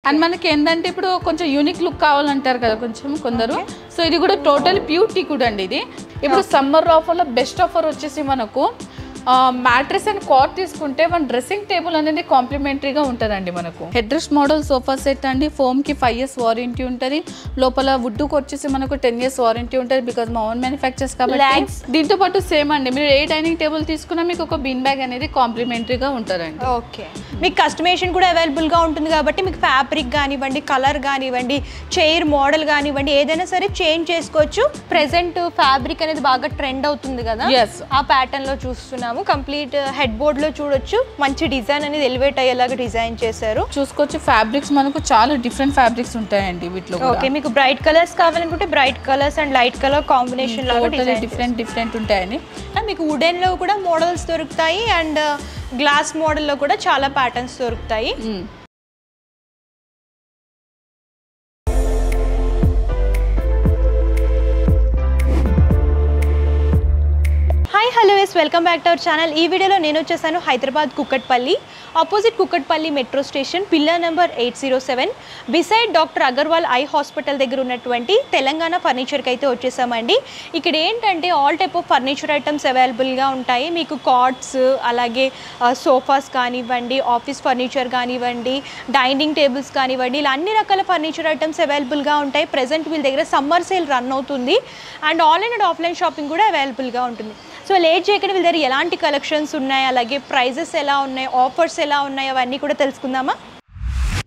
And మనకి ఏంటంటే ఇప్పుడు కొంచెం యూనిక్ లుక్ కావాలంటారు కదా కొంచెం కొందరు. సో ఇది కూడా టోటల్ ప్యూర్ టీకుడ్ అండి. ఇది ఇప్పుడు సమ్మర్ ఆఫర్లో బెస్ట్ ఆఫర్ వచ్చేసి మనకు మ్యాట్రెస్ అండ్ కాట్ తీసుకుంటే వన్ డ్రెస్సింగ్ టేబుల్ అనేది కాంప్లిమెంటరీగా ఉంటుందండి. మనకు head rest model sofa set అండి. ఫోమ్కి 5 years వారంటీ ఉంటుంది. లోపల వుడ్కి వచ్చేసి మనకు 10 years వారంటీ ఉంటుంది బికాజ్ మా ఓన్ మ్యానుఫ్యాక్చర్స్ కాబట్టి. దీంతో పాటు సేమ్ అండి, మీరు ఏ డైనింగ్ టేబుల్ తీసుకున్నా మీకు ఒక బీన్ బ్యాగ్ అనేది కాంప్లిమెంటరీగా ఉంటుందండి. ఓకే, మీకు కస్టమైజేషన్ కూడా అవైలబుల్గా ఉంటుంది కాబట్టి మీకు ఫ్యాబ్రిక్ కానివ్వండి, కలర్ కానివ్వండి, చైర్ మోడల్ కానివ్వండి, ఏదైనా సరే చేంజ్ చేసుకోవచ్చు. ప్రెసెంట్ ఫ్యాబ్రిక్ అనేది బాగా ట్రెండ్ అవుతుంది కదా, ఆ ప్యాటర్న్ లో చూస్తున్నాము. కంప్లీట్ హెడ్ బోర్డ్ లో చూడొచ్చు, మంచి డిజైన్ అనేది ఎలివేట్ అయ్యేలాగా డిజైన్ చేశారు. చూసుకోవచ్చు ఫ్యాబ్రిక్స్ మనకు చాలా డిఫరెంట్ ఫ్యాబ్రిక్స్ ఉంటాయండి వీటిలో. ఓకే, మీకు బ్రైట్ కలర్స్ కావాలనుకుంటే bright colours and light colour combination లాగా డిఫరెంట్ ఉంటాయండి. మీకు వుడెన్ లో కూడా మోడల్స్ దొరుకుతాయి అండ్ గ్లాస్ మోడల్ లో కూడా చాలా ప్యాటర్న్స్ దొరుకుతాయి. Hi hello yes, welcome back to our channel. ఈ వీడియోలో నేను వచ్చేసాను Hyderabad Kukatpally, opposite Kukatpally metro station, pillar number 807, beside doctor Agarwal eye hospital దగ్గర ఉన్నటువంటి తెలంగాణ ఫర్నిచర్కి అయితే వచ్చేసామండి. ఇక్కడ ఏంటంటే all type of furniture items అవైలబుల్గా ఉంటాయి. మీకు కాట్స్, అలాగే సోఫాస్ కానివ్వండి, ఆఫీస్ ఫర్నిచర్ కానివ్వండి, డైనింగ్ టేబుల్స్ కానివ్వండి, ఇలా అన్ని రకాల ఫర్నిచర్ ఐటమ్స్ అవైలబుల్గా ఉంటాయి. ప్రజెంట్ వీళ్ళ దగ్గర సమ్మర్ సేల్ రన్ అవుతుంది and online and offline shopping కూడా అవైలబుల్గా ఉంటుంది. సో లేట్ చేయకుండా వీళ్ళ దగ్గర ఎలాంటి కలెక్షన్స్ ఉన్నాయి, అలాగే ప్రైజెస్ ఎలా ఉన్నాయి, ఆఫర్స్ ఎలా ఉన్నాయి, అవన్నీ కూడా తెలుసుకుందామా.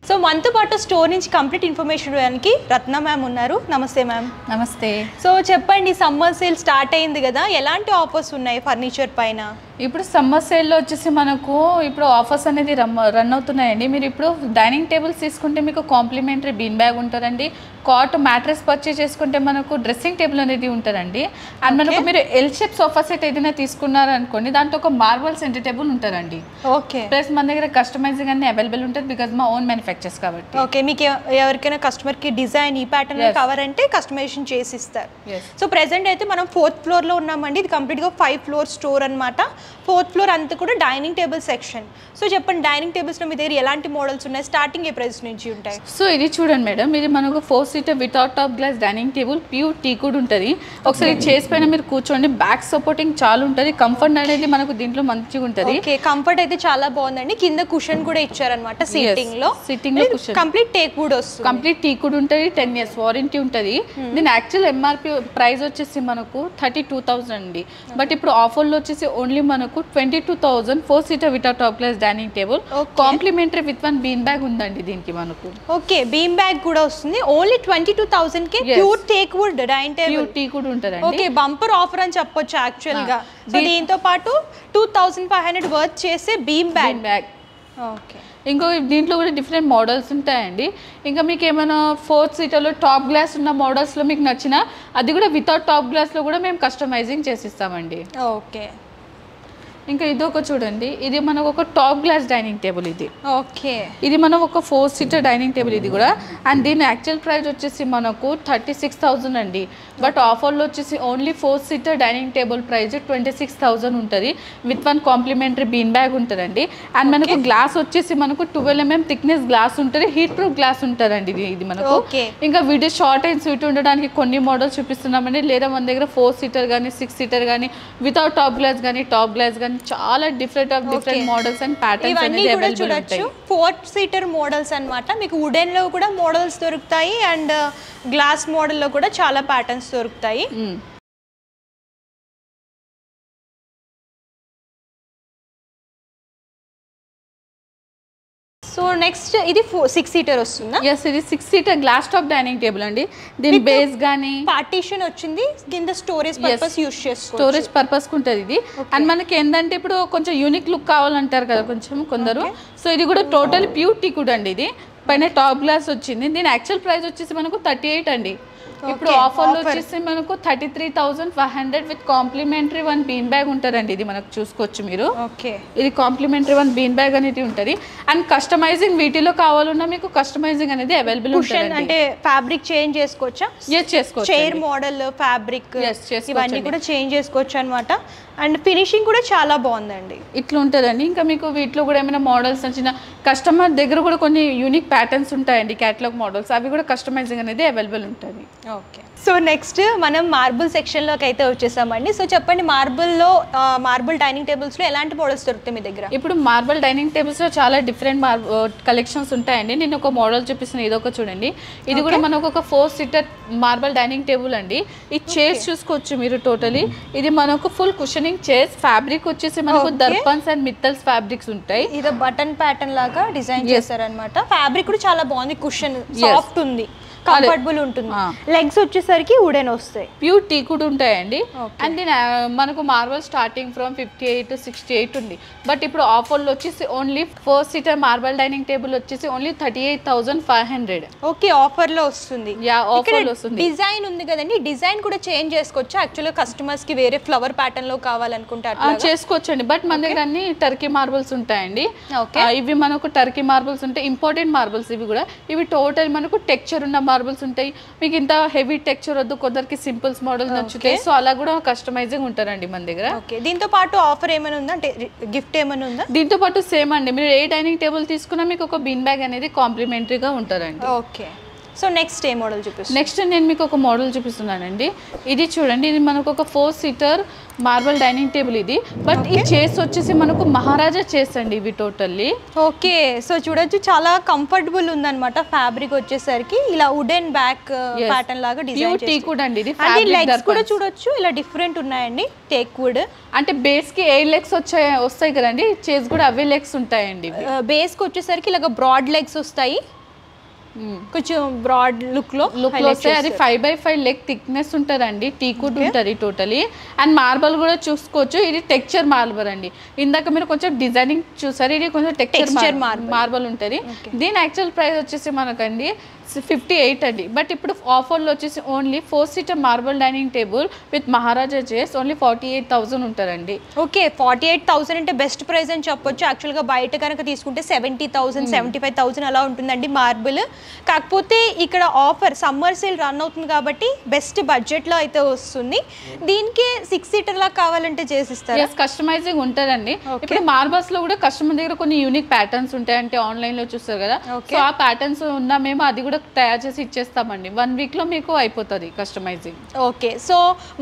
సో మనతో పాటు స్టోర్ నుంచి కంప్లీట్ ఇన్ఫర్మేషన్ ఇవ్వడానికి రత్న మ్యామ్ ఉన్నారు. నమస్తే మ్యామ్. నమస్తే. సో చెప్పండి, సమ్మర్ సేల్ స్టార్ట్ అయింది కదా, ఎలాంటి ఆఫర్స్ ఉన్నాయి ఫర్నిచర్ పైన? ఇప్పుడు సమ్మర్ సేల్లో వచ్చేసి మనకు ఇప్పుడు ఆఫర్స్ అనేది రన్ అవుతున్నాయండి. మీరు ఇప్పుడు డైనింగ్ టేబుల్స్ తీసుకుంటే మీకు కాంప్లిమెంటరీ బీన్ బ్యాగ్ ఉంటుందండి. కాట్ మ్యాట్రెస్ పర్చేస్ చేసుకుంటే మనకు డ్రెస్సింగ్ టేబుల్ అనేది ఉంటుందండి. అండ్ మనకు మీరు ఎల్ షేప్ సోఫా సెట్ ఏదైనా తీసుకున్నారనుకోండి, దాంట్లో ఒక మార్బల్ సెంటర్ టేబుల్ ఉంటుందండి. ఓకే, ప్లస్ మన దగ్గర కస్టమైజింగ్ అన్ని అవైలబుల్ ఉంటుంది బికాజ్ మా ఓన్ మ్యానుఫ్యాక్చర్స్ కాబట్టి. ఓకే, మీకు ఎవరికైనా కస్టమర్కి డిజైన్ ఈ ప్యాటర్న్ కవర్ అంటే కస్టమైజేషన్ చేసి ఇస్తారు. సో ప్రెసెంట్ అయితే మనం 4th ఫ్లోర్లో ఉన్నామండి. ఇది కంప్లీట్గా 5 floor స్టోర్ అనమాట. 4th floor అంతా కూడా డైనింగ్ టేబుల్ సెక్షన్. సో చెప్పండి, డైనింగ్ టేబుల్స్లో మీ దగ్గర ఎలాంటి మోడల్స్ ఉన్నాయి, స్టార్టింగ్ ఏ ప్రైస్ నుంచి ఉంటాయి? సో ఇది చూడండి మేడం, ఇది మనకు 4-seater without top glass dining table, pure teakwood ఉంటుంది. ఒకసారి చైర్స్ పైన మీరు కూర్చోండి, బ్యాక్ సపోర్టింగ్ చాలా ఉంటుంది, కంఫర్ట్ అనేది మనకు దీంట్లో మంచిగా ఉంటుంది. ఓకే, కంఫర్ట్ అయితే చాలా బాగుందండి. కింద కుషన్ కూడా ఇచ్చారనమాట సిట్టింగ్ లో కుషన్. కంప్లీట్ టేక్వుడ్ వస్తుంది, కంప్లీట్ టీకుడ్ ఉంటుంది, 10 years వారంటీ ఉంటుంది. దీని యాక్చువల్ ఎంఆర్పి ప్రైస్ వచ్చేసి మనకు 32,000 అండి. బట్ ఇప్పుడు ఆఫర్లో వచ్చేసి ఓన్లీ మనకు 22,000 4-seater without top glass dining table, complimentary with 1 bean bag ఉందండి దీనికి మనకు. ఓకే, బీన్ బ్యాగ్ కూడా వస్తుంది. ఓన్లీ 22,000 కి pure teakwood dining table, pure teakwood ఉంటుంది. ఓకే, బంపర్ ఆఫర్ అని చెప్పొచ్చు యాక్చువల్ గా. సో దీంతో పాటు 2,500 వర్త్ చేసే బీన్ బ్యాగ్. ఓకే, ఇంకో దీంట్లో కూడా డిఫరెంట్ మోడల్స్ ఉంటాయండి. ఇంకా మీకు ఏమైనా 4th seaterలో టాప్ గ్లాస్ ఉన్న మోడల్స్లో మీకు నచ్చిన అది కూడా వితౌట్ టాప్ గ్లాస్లో కూడా మేము కస్టమైజింగ్ చేసిస్తామండి. ఓకే, ఇంకా ఇది ఒక చూడండి, ఇది మనకు ఒక టాప్ గ్లాస్ డైనింగ్ టేబుల్. ఇది ఓకే, ఇది మనం ఒక 4-seater డైనింగ్ టేబుల్ ఇది కూడా. అండ్ దీని యాక్చువల్ ప్రైస్ వచ్చేసి మనకు 36,000 అండి. బట్ ఆఫర్లో వచ్చేసి only 4-seater dining table price 26,000 ఉంటుంది విత్ 1 కాంప్లిమెంటరీ బీన్ బ్యాగ్ ఉంటుందండి. అండ్ మనకు గ్లాస్ వచ్చేసి మనకు 12 mm థిక్నెస్ గ్లాస్ ఉంటుంది, హీట్ ప్రూఫ్ గ్లాస్ ఉంటుందండి ఇది మనకు. ఇంకా వీడియో షార్ట్ అండ్ స్వీట్ ఉండడానికి కొన్ని మోడల్స్ చూపిస్తున్నామండి. లేదా మన దగ్గర 4-seater కానీ 6-seater కానీ వితౌట్ టాప్ గ్లాస్ కానీ టాప్ గ్లాస్ కానీ చాలా డిఫరెంట్ మోడల్స్ అండ్ ప్యాటర్న్స్ అనేది అవైలబుల్ ఉంటాయి. 4-seater మోడల్స్ అన్నమాట. మీకు వుడెన్ లో కూడా మోడల్స్ దొరుకుతాయి అండ్ గ్లాస్ మోడల్ లో కూడా చాలా ప్యాటర్న్స్ దొరుకుతాయి. సో నెక్స్ట్ ఇది 6-seater వస్తుందా? ఎస్, ఇది 6-seater glass top dining table అండి. దీని బేస్ గానీ పార్టీషన్ వచ్చింది, కింద స్టోరేజ్ పర్పస్ యూస్ చేసుకోవచ్చు, స్టోరేజ్ పర్పస్ ఉంటుంది ఇది. అండ్ మనకి ఏంటంటే ఇప్పుడు కొంచెం యూనిక్ లుక్ కావాలంటారు కదా కొంచెం కొందరు. సో ఇది కూడా టోటల్ ప్యూర్ టీకుడ్ అండి. ఇది పైన టాప్ గ్లాస్ వచ్చింది. దీని యాక్చువల్ ప్రైస్ వచ్చేసి మనకు 38 అండి. ఇప్పుడు ఆఫర్లో వచ్చేసి మనకు 33,500 విత్ కాంప్లిమెంటరీ 1 బీన్ బ్యాగ్ ఉంటుందండి. ఇది మనకు చూసుకోవచ్చు మీరు. ఓకే, ఇది కాంప్లిమెంటరీ 1 బీన్ బ్యాగ్ అనేది ఉంటుంది. అండ్ కస్టమైజింగ్ వీటిలో కావాలన్నా మీకు కస్టమైజింగ్ అనేది అవైలబుల్ ఉంటుంది. అంటే ఫ్యాబ్రిక్ చేంజ్ చేసుకోవచ్చా? చేసుకోవచ్చు. చైర్ మోడల్ ఫ్యాబ్రిక్ ఇవన్నీ కూడా చేంజ్ చేసుకోవచ్చు అనమాట. అండ్ ఫినిషింగ్ కూడా చాలా బాగుందండి. ఇట్లా ఉంటుందండి. ఇంకా మీకు వీటిలో కూడా ఏమైనా మోడల్స్ నచ్చిన కస్టమర్ దగ్గర కూడా కొన్ని యూనిక్ ప్యాటర్న్స్ ఉంటాయండి, క్యాటలాగ్ మోడల్స్, అవి కూడా కస్టమైజింగ్ అనేది అవైలబుల్ ఉంటుంది. ఓకే, సో నెక్స్ట్ మనం మార్బుల్ సెక్షన్లోకి అయితే వచ్చేసామండి. సో చెప్పండి, మార్బుల్ డైనింగ్ టేబుల్స్లో ఎలాంటి మోడల్స్ దొరుకుతాయి మీ దగ్గర? ఇప్పుడు మార్బుల్ డైనింగ్ టేబుల్స్లో చాలా డిఫరెంట్ కలెక్షన్స్ ఉంటాయండి. నేను ఒక మోడల్ చూపిస్తున్నాను, ఇది ఒక చూడండి. ఇది కూడా మనకు ఒక 4 సీటర్ మార్బుల్ డైనింగ్ టేబుల్ అండి. ఈ చైర్స్ చూసుకోవచ్చు మీరు. టోటలీ ఇది మనకు ఫుల్ కుషనింగ్ చైర్స్. ఫ్యాబ్రిక్ వచ్చేసి మనకు దర్పన్స్ అండ్ మిత్తల్స్ ఫ్యాబ్రిక్స్ ఉంటాయి. ఇది బటన్ ప్యాటర్న్ లాగా డిజైన్ చేశారనమాట. ఫ్యాబ్రిక్ కూడా చాలా బాగుంది, కుషన్ సాఫ్ట్ ఉంది, కంఫర్టబుల్ ఉంటుంది. లెగ్స్ వచ్చేసరికి వుడెన్ వస్తాయి, ప్యూర్ టీ కూడా ఉంటాయండి. అండ్ దీని మనకు మార్బల్ స్టార్టింగ్ ఫ్రమ్ 58 to 68 ఉంది. బట్ ఇప్పుడు ఆఫర్లో వచ్చేసి only 4 seater marble dining table వచ్చేసి ఓన్లీ 38,500. ఓకే, ఆఫర్ లో వస్తుంది. ఆఫర్ లో వస్తుంది. డిజైన్ ఉంది కదండి, డిజైన్ కూడా చేంజ్ చేసుకోవచ్చు. యాక్చువల్గా కస్టమర్స్ కి వేరే ఫ్లవర్ ప్యాటర్న్ లో కావాలనుకుంటే చేసుకోవచ్చండి. బట్ మన దగ్గర అన్ని టర్కీ మార్బల్స్ ఉంటాయండి. ఇవి మనకు టర్కీ మార్బల్స్ ఉంటాయి, ఇంపార్టెంట్ మార్బల్స్. ఇవి కూడా ఇవి టోటల్ మనకు టెక్చర్ ఉన్న మార్బల్స్ ఉంటాయి. మీకు ఇంత హెవీ టెక్చర్ వద్దు, కొందరికి సింపుల్స్ మోడల్ నచ్చుతాయి. సో అలా కూడా కస్టమైజింగ్ ఉంటారండి మన దగ్గర. దీంతో పాటు ఆఫర్ ఏమైనా ఉందా, అంటే గిఫ్ట్ ఏమైనా ఉందా? దీంతో పాటు సేమ్ అండి, మీరు ఏ డైనింగ్ టేబుల్ తీసుకున్నా మీకు ఒక బీన్ బ్యాగ్ అనేది కాంప్లిమెంటరీగా ఉంటారండి. ఓకే, సో నెక్స్ట్ ఏ మోడల్ చూపిస్తాను? నెక్స్ట్ నేను మీకు ఒక మోడల్ చూపిస్తున్నానండి. ఇది చూడండి, ఇది మనకు ఒక 4 సీటర్ మార్బల్ డైనింగ్ టేబుల్. ఇది బట్ ఈ చైర్స్ వచ్చేసి మనకు మహారాజా చైర్స్ అండి ఇవి టోటల్లీ. ఓకే, సో చూడొచ్చు చాలా కంఫర్టబుల్ ఉందన్నమాట. ఫ్యాబ్రిక్ వచ్చేసరికి ఇలా వుడెన్ బ్యాక్ ప్యాటర్న్ లాగా డిజైన్ చేశారు. టేక్ వుడ్ అండి ఇది. లెగ్స్ కూడా చూడొచ్చు ఇలా డిఫరెంట్ ఉన్నాయండి. టేక్ వుడ్ అంటే బేస్ కి 8 లెగ్స్ వస్తాయి కదండి, చైర్స్ కూడా అవే లెగ్స్ ఉంటాయండి. బేస్ కి వచ్చేసరికి ఇలా బ్రాడ్ లెగ్స్ వస్తాయి, కొంచెం బ్రాడ్ లుక్ లో వస్తాయి. అది 5x5 లెగ్ థిక్నెస్ ఉంటుందండి. టీకుడ్ ఉంటుంది టోటలీ. అండ్ మార్బల్ కూడా చూసుకోవచ్చు, ఇది టెక్చర్ మార్బల్ అండి. ఇందాక మీరు కొంచెం డిజైనింగ్ చూసారు, ఇది కొంచెం టెక్చర్ మార్బల్ ఉంటుంది. దీని యాక్చువల్ ప్రైస్ వచ్చేసి మనకండి 58 అండి. బట్ ఇప్పుడు ఆఫర్లో వచ్చేసి only 4 seater marble dining table with Maharaja chairs only 48,000 ఉంటారండి. ఓకే, 48,000 అంటే బెస్ట్ ప్రైస్ అని చెప్పొచ్చు. యాక్చువల్గా బయట కనుక తీసుకుంటే 70,000 75,000 అలా ఉంటుందండి మార్బుల్. కాకపోతే ఇక్కడ ఆఫర్ సమ్మర్ సేల్ రన్ అవుతుంది కాబట్టి బెస్ట్ బడ్జెట్లో అయితే వస్తుంది. దీనికి 6 సీటర్ లా కావాలంటే చేసిస్తారు. కస్టమైజింగ్ ఉంటుందండి. ఇప్పుడు మార్బల్స్ లో కూడా కస్టమర్ దగ్గర కొన్ని యూనిక్ ప్యాటర్న్స్ ఉంటాయి, అంటే ఆన్లైన్ లో చూస్తారు కదా. సో ఆ ప్యాటర్న్స్ ఉన్నా మేము అది కూడా తయారు చేసి ఇచ్చేస్తామండి. 1 వీక్ లో మీకు అయిపోతుంది కస్టమైజింగ్. ఓకే, సో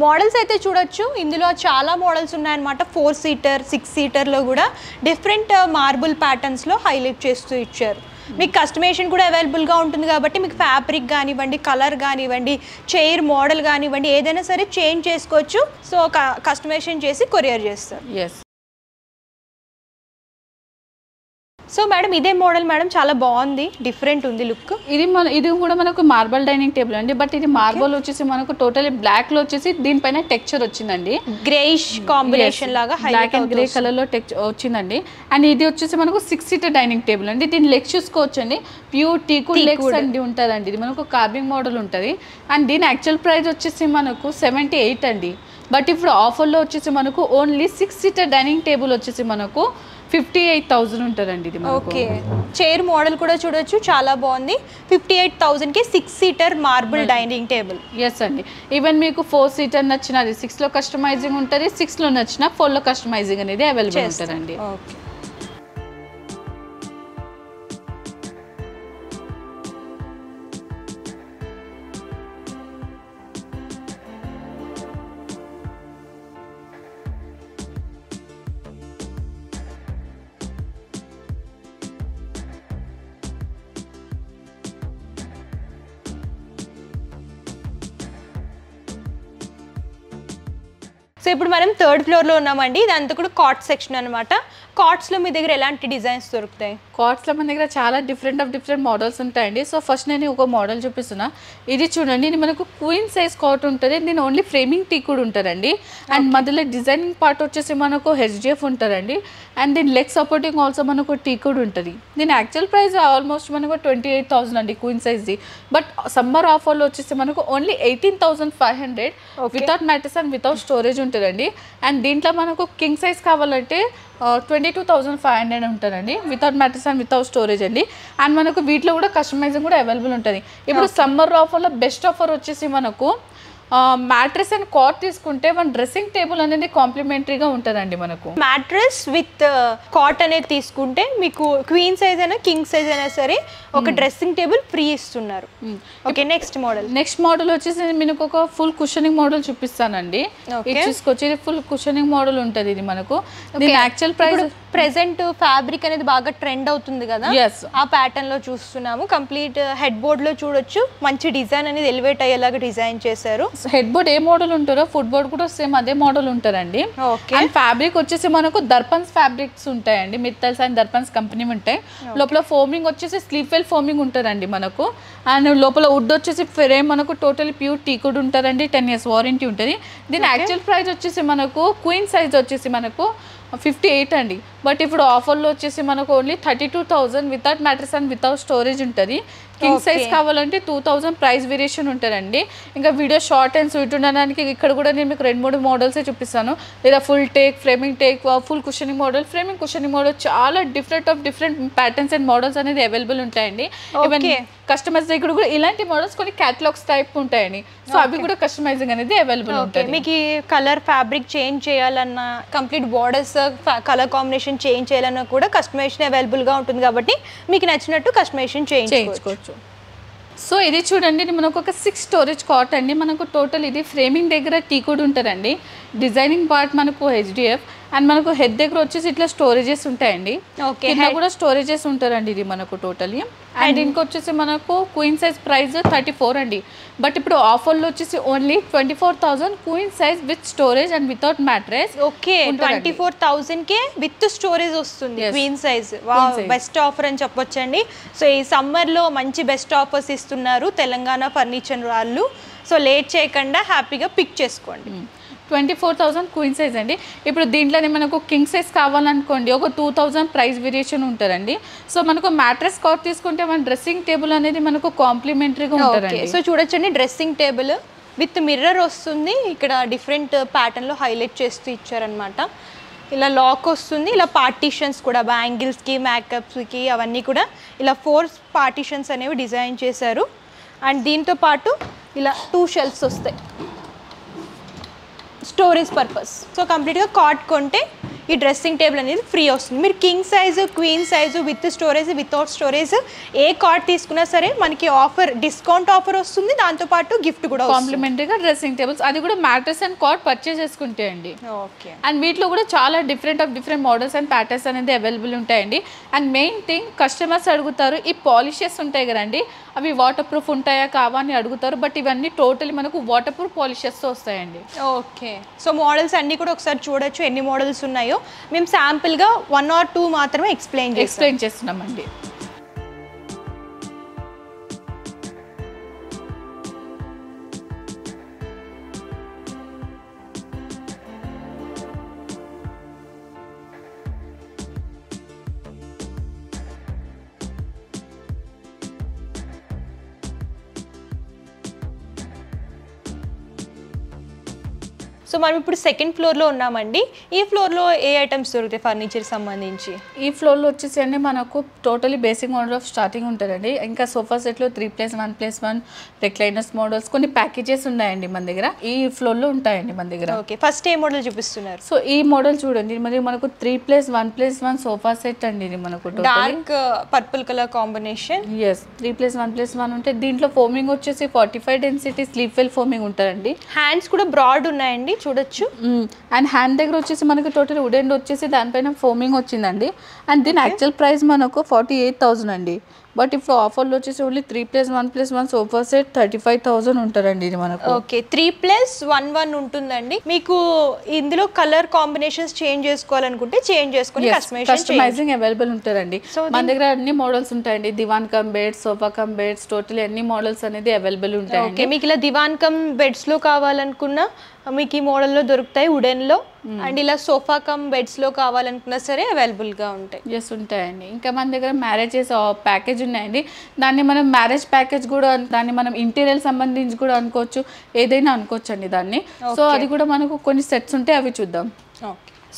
మోడల్స్ అయితే చూడొచ్చు. ఇందులో చాలా మోడల్స్ ఉన్నాయన్నమాట. 4 సీటర్ 6 సీటర్లో కూడా డిఫరెంట్ మార్బుల్ ప్యాటర్న్స్లో హైలైట్ చేస్తూ ఇచ్చారు. మీకు కస్టమైజేషన్ కూడా అవైలబుల్గా ఉంటుంది కాబట్టి మీకు ఫ్యాబ్రిక్ కానివ్వండి, కలర్ కానివ్వండి, చైర్ మోడల్ కానివ్వండి, ఏదైనా సరే చేంజ్ చేసుకోవచ్చు. సో కస్టమైజేషన్ చేసి కొరియర్ చేస్తారు. సో మేడం ఇదే మోడల్ మేడం చాలా బాగుంది, డిఫరెంట్ ఉంది లుక్. ఇది కూడా మనకు మార్బల్ డైనింగ్ టేబుల్ అండి. బట్ ఇది మార్బల్ వచ్చేసి మనకు టోటలీ బ్లాక్ లో వచ్చేసి దీనిపైన టెక్చర్ వచ్చిందండి. గ్రేయిష్ కాంబినేషన్ లాగా బ్లాక్ అండ్ గ్రే కలర్ లో వచ్చిందండి. అండ్ ఇది వచ్చేసి మనకు 6 సీటర్ డైనింగ్ టేబుల్ అండి. దీని లెగ్స్ చూసుకోవచ్చండి, ప్యూర్ టీకుడ్ లెగ్స్ అండి ఉంటుందండి. ఇది మనకు కార్వింగ్ మోడల్ ఉంటుంది. అండ్ దీని యాక్చువల్ ప్రైస్ వచ్చేసి మనకు 78 అండి. బట్ ఇప్పుడు ఆఫర్లో వచ్చేసి మనకు ఓన్లీ 6 సీటర్ డైనింగ్ టేబుల్ వచ్చేసి మనకు 58,000 ఉంటుందండి. ఇది ఓకే, చైర్ మోడల్ కూడా చూడొచ్చు, చాలా బాగుంది. 58,000కి 6 seater marble dining table. Yes అండి. ఈవెన్ మీకు 4 సీటర్ నచ్చినది 6లో కస్టమైజింగ్ ఉంటుంది, 6లో నచ్చిన 4లో కస్టమైజింగ్ అనేది అవైలబుల్ ఉంటుందండి. ఓకే, సో ఇప్పుడు మనం 3rd ఫ్లోర్లో ఉన్నామండి. ఇదంతా కూడా కాట్ సెక్షన్ అనమాట. కార్డ్స్లో మీ దగ్గర ఎలాంటి డిజైన్స్ దొరుకుతాయి? కార్డ్స్లో మన దగ్గర చాలా డిఫరెంట్ మోడల్స్ ఉంటాయండి. సో ఫస్ట్ నేను ఒక మోడల్ చూపిస్తున్నా. ఇది చూడండి, ఇది మనకు క్వీన్ సైజ్ కాట్ ఉంటుంది. దీని ఓన్లీ ఫ్రేమింగ్ టీ కూడా ఉంటుందండి. అండ్ మధ్యలో డిజైనింగ్ పార్ట్ వచ్చేసి మనకు హెచ్డిఎఫ్ ఉంటుందండి. అండ్ దీని లెగ్ సపోర్టింగ్ ఆల్సో మనకు టీ కూడా ఉంటుంది. దీని యాక్చువల్ ప్రైస్ ఆల్మోస్ట్ మనకు 28,000 అండి క్వీన్ సైజ్ది. బట్ సమ్మర్ ఆఫర్లో వచ్చేసి మనకు only 18,500 without mattress and without storage ఉంటుందండి. అండ్ దీంట్లో మనకు కింగ్ సైజ్ కావాలంటే 22,500 ఉంటుందండి without mattress and without storage అండి. అండ్ మనకు వీటిలో కూడా కస్టమైజింగ్ కూడా అవైలబుల్ ఉంటుంది. ఇప్పుడు సమ్మర్ ఆఫర్లో బెస్ట్ ఆఫర్ వచ్చేసి మనకు మ్యాట్రెస్ అండ్ కాట్ తీసుకుంటే మన డ్రెస్సింగ్ టేబుల్ అనేది కాంప్లిమెంటరీగా ఉంటుందండి. మనకు మ్యాట్రెస్ విత్ కాట్ అనేది తీసుకుంటే మీకు క్వీన్ సైజ్ అయినా కింగ్ సైజ్ అయినా సరే ఒక డ్రెస్సింగ్ టేబుల్ ఫ్రీ ఇస్తున్నారు. ఓకే, నెక్స్ట్ మోడల్ వచ్చేసి మీకు ఒక ఫుల్ కుషనింగ్ మోడల్ చూపిస్తానండి. తీసుకొచ్చి ఫుల్ కుషనింగ్ మోడల్ ఉంటుంది. ఇది మనకు యాక్చువల్ ప్రైస్ ప్రెసెంట్ ఫ్యాబ్రిక్ అనేది బాగా ట్రెండ్ అవుతుంది కదా, ఆ ప్యాటర్న్ లో చూస్తున్నాము. కంప్లీట్ హెడ్ బోర్డ్ లో చూడొచ్చు, మంచి డిజైన్ అనేది ఎలివేట్ అయ్యేలాగా డిజైన్ చేశారు. హెడ్ బోర్డ్ ఏ మోడల్ ఉంటుందో ఫుట్ బోర్డ్ కూడా సేమ్ అదే మోడల్ ఉంటారండి. అండ్ ఫ్యాబ్రిక్ వచ్చేసి మనకు దర్పన్స్ ఫ్యాబ్రిక్స్ ఉంటాయండి. మిత్తల్స్ అండ్ దర్పన్స్ కంపెనీ ఉంటాయి. లోపల ఫోమింగ్ వచ్చేసి స్లీప్ వెల్ ఫోమింగ్ ఉంటుందండి మనకు. అండ్ లోపల వుడ్ వచ్చేసి ఫ్రేమ్ మనకు టోటల్ ప్యూర్ టీ కూడా ఉంటుందండి. 10 years వారంటీ ఉంటుంది. దీని యాక్చువల్ ప్రైస్ వచ్చేసి మనకు క్వీన్ సైజ్ వచ్చేసి మనకు 58 అండి. బట్ ఇప్పుడు ఆఫర్లో వచ్చేసి మనకు only 32,000 without mattress and without storage ఉంటుంది. కింగ్ సైజ్ కావాలంటే 2,000 ప్రైస్ వేరియేషన్ ఉంటుందండి. ఇంకా వీడియో షార్ట్ అండ్ స్వీట్ ఉండడానికి ఇక్కడ కూడా నేను మీకు 2-3 మోడల్సే చూపిస్తాను. లేదా full take, framing take, full cushioning model, framing cushioning model, చాలా డిఫరెంట్ ప్యాటర్న్స్ అండ్ మోడల్స్ అనేది అవైలబుల్ ఉంటాయండి. ఈవెన్ కస్టమైజ్ దగ్గర కూడా ఇలాంటి మోడల్స్ కొన్ని క్యాటలాగ్స్ టైప్ ఉంటాయండి. సో అవి కూడా కస్టమైజింగ్ అనేది అవైలబుల్ ఉంటుంది. మీకు కలర్ ఫ్యాబ్రిక్ చేంజ్ చేయాలన్నా, complete borders colour combination change చేయాలన్నా కూడా కస్టమైజేషన్ అవైలబుల్ గా ఉంటుంది. కాబట్టి మీకు నచ్చినట్టు కస్టమైజేషన్ చేయించుకోవచ్చు. సో ఇది చూడండి, ఇది మనకు ఒక 6 స్టోరేజ్ కాట్ అండి. మనకు టోటల్ ఇది ఫ్రేమింగ్ దగ్గర టీ కూడా ఉంటుందండి. డిజైనింగ్ పార్ట్ మనకు హెచ్డిఎఫ్. అండ్ మనకు హెడ్ దగ్గర వచ్చేసి ఇట్లా స్టోరేజెస్ ఉంటాయండి. కింద కూడా స్టోరేజెస్ ఉంటారండి. ఇది మనకు టోటలీ. అండ్ దీనికి వచ్చేసి మనకు క్వీన్ సైజ్ ప్రైస్ 34 అండి. బట్ ఇప్పుడు ఆఫర్లో వచ్చేసి only 24,000 queen size with storage and without mattress. Okay, 24,000 K with storage వస్తుంది క్వీన్ సైజ్. బెస్ట్ ఆఫర్ అని చెప్పొచ్చండి. సో ఈ సమ్మర్ లో మంచి బెస్ట్ ఆఫర్స్ ఇస్తున్నారు తెలంగాణ ఫర్నిచర్ వాళ్ళు. సో లేట్ చేయకుండా హ్యాపీగా పిక్ చేసుకోండి. 24,000 క్వీన్ సైజ్ అండి. ఇప్పుడు దీంట్లోనే మనకు కింగ్ సైజ్ కావాలనుకోండి ఒక 2,000 ప్రైస్ వేరియేషన్ ఉంటుందండి. సో మనకు మ్యాట్రెస్ కాట్ తీసుకుంటే మన డ్రెస్సింగ్ టేబుల్ అనేది మనకు కాంప్లిమెంటరీగా ఉంటుందండి. సో చూడొచ్చండి, డ్రెస్సింగ్ టేబుల్ విత్ మిర్రర్ వస్తుంది. ఇక్కడ డిఫరెంట్ ప్యాటర్న్లో హైలైట్ చేస్తూ ఇచ్చారనమాట. ఇలా లాక్ వస్తుంది. ఇలా పార్టీషన్స్ కూడా బ్యాంగిల్స్కి, మేకప్స్కి అవన్నీ కూడా ఇలా 4 పార్టీషన్స్ అనేవి డిజైన్ చేశారు. అండ్ దీంతో పాటు ఇలా 2 షెల్ఫ్స్ వస్తాయి స్టోరేజ్ పర్పస్. సో కంప్లీట్గా కాట్ కొంటే ఈ డ్రెస్సింగ్ టేబుల్ అనేది ఫ్రీ వస్తుంది. మీరు king size, queen size, with storage, without storage A card తీసుకున్నా సరే మనకి ఆఫర్, డిస్కౌంట్ ఆఫర్ వస్తుంది. దాంతోపాటు గిఫ్ట్ కూడా కాంప్లిమెంటరీగా డ్రెస్సింగ్ టేబుల్స్, అది కూడా మ్యాట్రెస్ అండ్ కార్డ్ పర్చేస్ చేసుకుంటే అండి. ఓకే. అండ్ వీటిలో కూడా చాలా డిఫరెంట్ మోడల్స్ అండ్ ప్యాటర్న్స్ అనేది అవైలబుల్ ఉంటాయండి. అండ్ మెయిన్ థింగ్ కస్టమర్స్ అడుగుతారు, ఈ పాలిషెస్ ఉంటాయి కదండి అవి వాటర్ ప్రూఫ్ ఉంటాయా కావా అని అడుగుతారు. బట్ ఇవన్నీ టోటలీ మనకు వాటర్ ప్రూఫ్ పాలిషెస్తో వస్తాయండి. ఓకే. సో మోడల్స్ అన్నీ కూడా ఒకసారి చూడొచ్చు ఎన్ని మోడల్స్ ఉన్నాయో. మేము శాంపుల్గా 1 or 2 మాత్రమే ఎక్స్ప్లెయిన్ చేస్తున్నామండి. సో మనం ఇప్పుడు సెకండ్ ఫ్లోర్లో ఉన్నామండి. ఈ ఫ్లోర్లో ఏ ఐటమ్స్ దొరుకుతాయి ఫర్నిచర్ సంబంధించి? ఈ ఫ్లోర్లో వచ్చేసి అండి మనకు totally basic model of starting ఉంటుందండి. ఇంకా సోఫా సెట్లో 3+1+1 రిక్లైనర్స్ మోడల్స్ కొన్ని ప్యాకేజెస్ ఉన్నాయండి మన దగ్గర. ఈ ఫ్లోర్లో ఉంటాయండి మన దగ్గర. ఓకే, ఫస్ట్ ఏ మోడల్ చూపిస్తున్నారు? సో ఈ మోడల్ చూడండి, మరి మనకు 3+1+1 సోఫా సెట్ అండి. ఇది మనకు dark purple colour combination. Yes, 3+1+1 ఉంటే దీంట్లో ఫోమింగ్ వచ్చేసి 45 డెన్సిటీ స్లీప్ వెల్ ఫోమింగ్ ఉంటుందండి. హ్యాండ్స్ కూడా బ్రాడ్ ఉన్నాయండి చూడొచ్చు. అండ్ హ్యాండ్ దగ్గర వచ్చేసి మనకి టోటల్ వుడ్ ఎండ్ వచ్చేసి దానిపైన ఫోమింగ్ వచ్చిందండి. అండ్ దీని యాక్చువల్ ప్రైస్ మనకు 48,000 అండి. బట్ ఇప్పుడు ఆఫర్లో వచ్చేసి ఓన్లీ 3+1+1 సోఫా సెట్ 35,000 ఉంటారండి ఇది మనకు. ఓకే 3+1 ఉంటుందండి. మీకు ఇందులో కలర్ కాంబినేషన్స్ చేంజ్ చేసుకోవాలనుకుంటే చేంజ్ చేసుకొని కస్టమైజింగ్ అవైలబుల్ ఉంటారండి. మన దగ్గర అన్ని మోడల్స్ ఉంటాయండి. దివాన్ come beds, sofa cum beds, totally అన్ని మోడల్స్ అనేది అవైలబుల్ ఉంటాయండి. మీకు ఇలా దివాన్ కమ్ బెడ్స్ లో కావాలనుకున్నా మీకు ఈ మోడల్లో దొరుకుతాయి, వుడెన్ లో. అండ్ ఇలా సోఫా కమ్ బెడ్స్ లో కావాలనుకున్నా సరే అవైలబుల్ గా ఉంటాయి. ఎస్ ఉంటాయండి. ఇంకా మన దగ్గర మ్యారేజెస్ ప్యాకేజ్ ఉన్నాయండి. దాన్ని మనం మ్యారేజ్ ప్యాకేజ్ కూడా, దాన్ని మనం ఇంటీరియర్ సంబంధించి కూడా అనుకోవచ్చు, ఏదైనా అనుకోవచ్చు అండి దాన్ని. సో అది కూడా మనకు కొన్ని సెట్స్ ఉంటాయి, అవి చూద్దాం.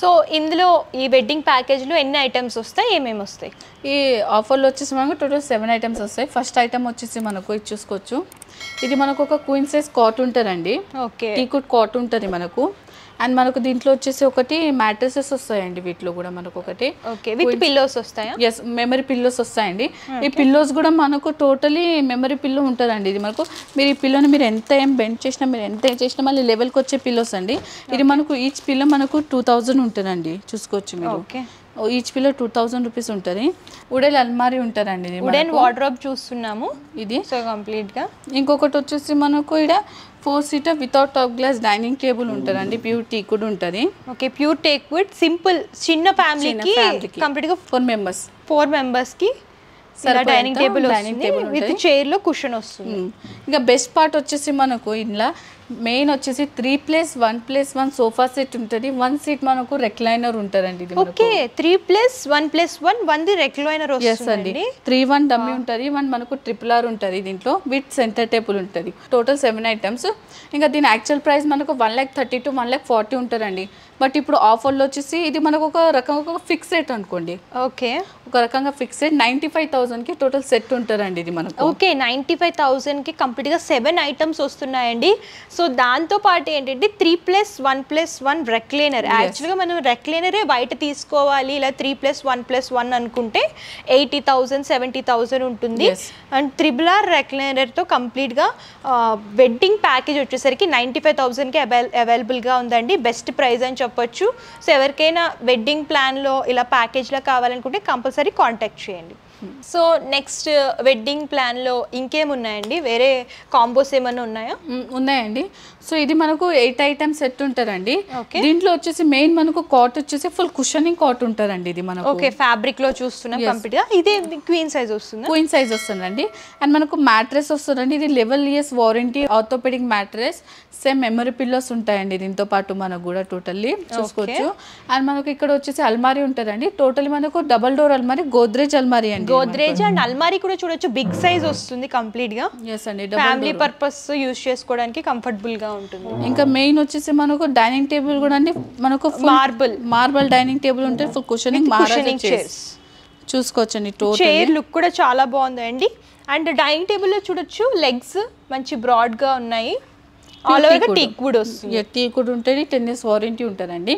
సో ఇందులో ఈ వెడ్డింగ్ ప్యాకేజ్లో ఎన్ని ఐటమ్స్ వస్తాయి, ఏమేమి వస్తాయి? ఈ ఆఫర్లో వచ్చేసి మనకు టోటల్ 7 ఐటమ్స్ వస్తాయి. ఫస్ట్ ఐటమ్ వచ్చేసి మనకు ఇది చూసుకోవచ్చు. ఇది మనకు ఒక క్వీన్ సైజ్ కాట్ ఉంటుందండి. ఓకే టీకుడ్ కాట్ ఉంటుంది మనకు. అండ్ మనకు దీంట్లో వచ్చేసి ఒకటి మ్యాట్రసెస్ వస్తాయండి. వీటిలో కూడా మనకు ఒకటి విత్ పిల్లోస్ వస్తాయా? ఎస్, మెమరీ పిల్లోస్ వస్తాయండి. ఈ పిల్లోస్ కూడా మనకు టోటలీ మెమరీ పిల్లో ఉంటుందండి. ఇది మనకు మీరు ఈ పిల్లోని మీరు ఎంత ఏం బెండ్ చేసినా, మీరు ఎంత ఏం చేసినా మళ్ళీ లెవెల్కి వచ్చే పిల్లోస్ అండి. ఇది మనకు ఈచ్ పిల్లో మనకు 2000 ఉంటుందండి. చూసుకోవచ్చు మీరు. ఈచ్ పిల్లో 2000 రూపీస్ ఉంటుంది. వుడెన్ అల్మారీ ఉంటుందండి. ఇది వుడెన్ వార్డ్రోబ్ చూస్తున్నాము ఇది. సో కంప్లీట్గా ఇంకొకటి వచ్చేసి మనకు ఇక్కడ 4 seater without top glass dining table ఉంటుందండి. ప్యూర్ టీక్ వుడ్ ఉంటుంది. Okay pure teak wood, simple చిన్న ఫ్యామిలీకి కంప్లీట్గా 4 మెంబర్స్కి డైనింగ్ టేబుల్ విత్ చైర్ లో కుషన్ వస్తుంది. ఇంకా బెస్ట్ పార్ట్ వచ్చేసి మనకు ఇంట్లో మెయిన్ వచ్చేసి 3+1+1 సోఫా సెట్ ఉంటుంది. 1 సీట్ మనకు రెక్లైనర్ ఉంటుందండి. ఓకే 3+1+1 1 రెక్లైనర్ వస్తుంది. 3-1 డమ్మీ ఉంటుంది, 1 మనకు RRR ఉంటుంది. దీంట్లో విత్ సెంటర్ టేబుల్ ఉంటుంది. Total 7 items. ఇంకా దీని యాక్చువల్ ప్రైస్ మనకు 1,30,000 to 1,40,000 ఉంటుందండి. బట్ ఇప్పుడు ఆఫర్లో వచ్చేసి ఇది మనకు ఒక రకంగా ఫిక్స్ రేట్ అనుకోండి. ఓకే ఒక రకంగా ఫిక్స్ రేట్ 95,000కి టోటల్ సెట్ ఉంటుందండి ఇది మనకు. ఓకే 95,000కి కంప్లీట్గా 7 ఐటమ్స్ వస్తున్నాయండి. సో దాంతో పాటు ఏంటంటే 3+1+1 రెక్లైనర్. యాక్చువల్గా మనం రెక్లైనరే బయట తీసుకోవాలి, ఇలా 3+1+1 అనుకుంటే 80,000 70,000 ఉంటుంది. అండ్ RRR రెక్లైనర్తో కంప్లీట్గా వెడ్డింగ్ ప్యాకేజ్ వచ్చేసరికి 95,000కి అవైలబుల్గా ఉందండి. బెస్ట్ ప్రైస్ అని చెప్పొచ్చు. సో ఎవరికైనా వెడ్డింగ్ ప్లాన్లో ఇలా ప్యాకేజ్లో కావాలనుకుంటే కంపల్సరీ కాంటాక్ట్ చేయండి. సో నెక్స్ట్ వెడ్డింగ్ ప్లాన్లో ఇంకేమున్నాయండి? వేరే కాంబోస్ ఏమైనా ఉన్నాయా? ఉన్నాయండి. సో ఇది మనకు 8 ఐటమ్ సెట్ ఉంటుందండి. దీంట్లో వచ్చేసి మెయిన్ మనకు కాట్ వచ్చేసి ఫుల్ కుషనింగ్ కాట్ ఉంటుందండి. ఇది మనకు ఓకే ఫ్యాబ్రిక్ లో చూస్తున్నాం కంప్లీట్ గా. ఇది క్వీన్ సైజ్ వస్తుంది. క్వీన్ సైజ్ వస్తుందండి. అండ్ మనకు మ్యాట్రెస్ వస్తుందండి. ఇది 11 years warranty orthopaedic mattress. Same memory pillows ఉంటాయండి దీంతో పాటు మనకు కూడా టోటల్లీ చూసుకోవచ్చు. అండ్ మనకు ఇక్కడ వచ్చేసి అల్మారీ ఉంటుందండి. టోటల్లీ మనకు డబల్ డోర్ అల్మారీ, గోద్రేజ్ అల్మారీ అండి. గోద్రేజ్ అండ్ అల్మారీ కూడా చూడొచ్చు, బిగ్ సైజ్ వస్తుంది కంప్లీట్ గా. ఎస్ అండి, ఫ్యామిలీ పర్పస్ యూస్ చేసుకోవడానికి కంఫర్టబుల్ గా ఉంటుంది. ఇంకా మెయిన్ వచ్చేసి మనకు డైనింగ్ టేబుల్ కూడా అండి మనకు మార్బల్ డైనింగ్ టేబుల్ ఉంటుంది. ఫుల్ కుషనింగ్ చైర్స్ చూసుకోవచ్చండి. చైర్ లుక్ కూడా చాలా బాగుందండి. అండ్ డైనింగ్ టేబుల్ లో చూడొచ్చు లెగ్స్ మంచి బ్రాడ్ గా ఉన్నాయి. ఆల్ ఓవర్ టీక్ వుడ్ వస్తుంది. టీక్ వుడ్ ఉంటుంది. 10 years వారంటీ ఉంటుందండి.